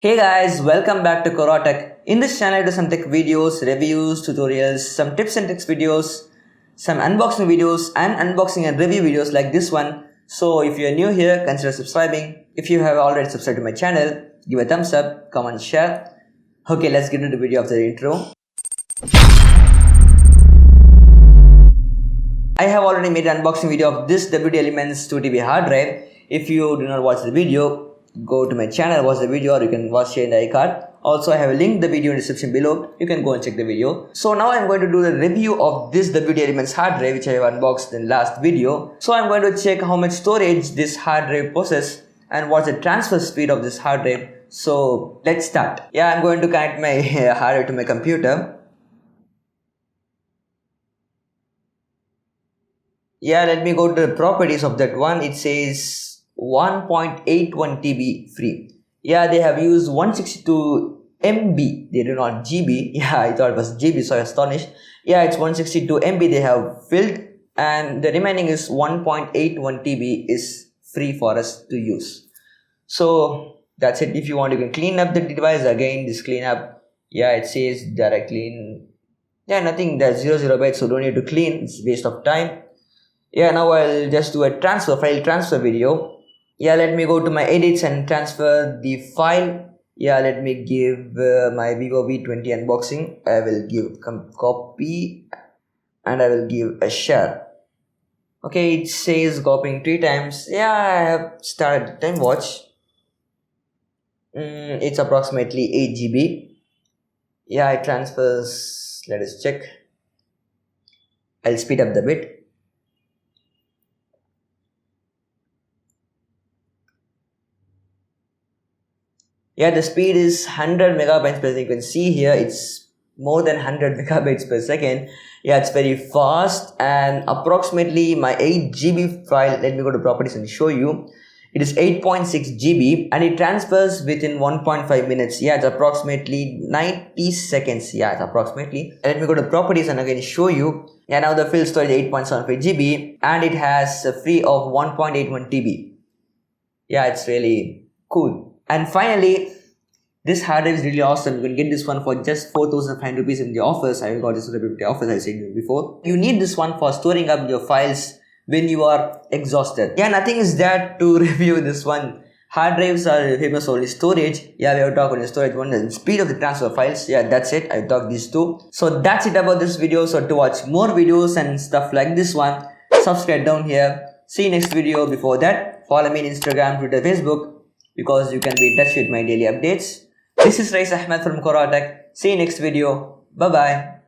Hey guys, welcome back to Qurrahtech. In this channel I do some tech videos, reviews, tutorials, some tips and tricks videos, some unboxing videos and unboxing and review videos like this one. So if you are new here, consider subscribing. If you have already subscribed to my channel, give a thumbs up, comment, share. Okay, let's get into the video after the intro. I have already made an unboxing video of this WD Elements 2TB hard drive. If you do not watch the video, go to my channel, watch the video, or you can watch here in the iCard. Also, I have linked the video in the description below. You can go and check the video. So now I'm going to do the review of this WD Elements hard drive which I have unboxed in the last video. So I'm going to check how much storage this hard drive possesses and what's the transfer speed of this hard drive. So let's start. Yeah, I'm going to connect my hard drive to my computer. Yeah, let me go to the properties of that one. It says 1.81 TB free. Yeah, they have used 162 MB. They do not GB. Yeah, I thought it was GB, so I was astonished. Yeah, it's 162 MB they have filled, and the remaining is 1.81 TB is free for us to use. So that's it. If you want, you can clean up the device again. This clean up. Yeah, it says directly in. Yeah, nothing. There's 00 bytes, so don't need to clean. It's waste of time. Yeah, now I'll just do a file transfer video. Yeah, let me go to my edits and transfer the file. Yeah, let me give my Vivo V20 unboxing. I will give copy and I will give a share. Okay, it says copying 3 times. Yeah, I have started time watch. It's approximately 8 GB. Yeah, it transfers. Let us check. I'll speed up the bit. Yeah, the speed is 100 megabytes per second. You can see here it's more than 100 megabytes per second. Yeah, it's very fast, and approximately my 8 GB file, let me go to properties and show you. It is 8.6 GB and it transfers within 1.5 minutes. Yeah, it's approximately 90 seconds. Yeah, it's approximately. Let me go to properties and again show you. Yeah, now the filled storage 8.75 GB and it has a free of 1.81 TB. Yeah, it's really cool. And finally, this hard drive is really awesome. You can get this one for just 4,500 rupees in the offers. I got this in the offers, I said before. You need this one for storing up your files when you are exhausted. Yeah, nothing is there to review this one. Hard drives are famous for only storage. Yeah, we have talked about the storage one and speed of the transfer of files. Yeah, that's it. I talked these two. So that's it about this video. So to watch more videos and stuff like this one, subscribe down here. See you next video. Before that, follow me on Instagram, Twitter, Facebook, because you can be in touch with my daily updates. This is Ahmed from Qurrahtech. See you next video. Bye bye.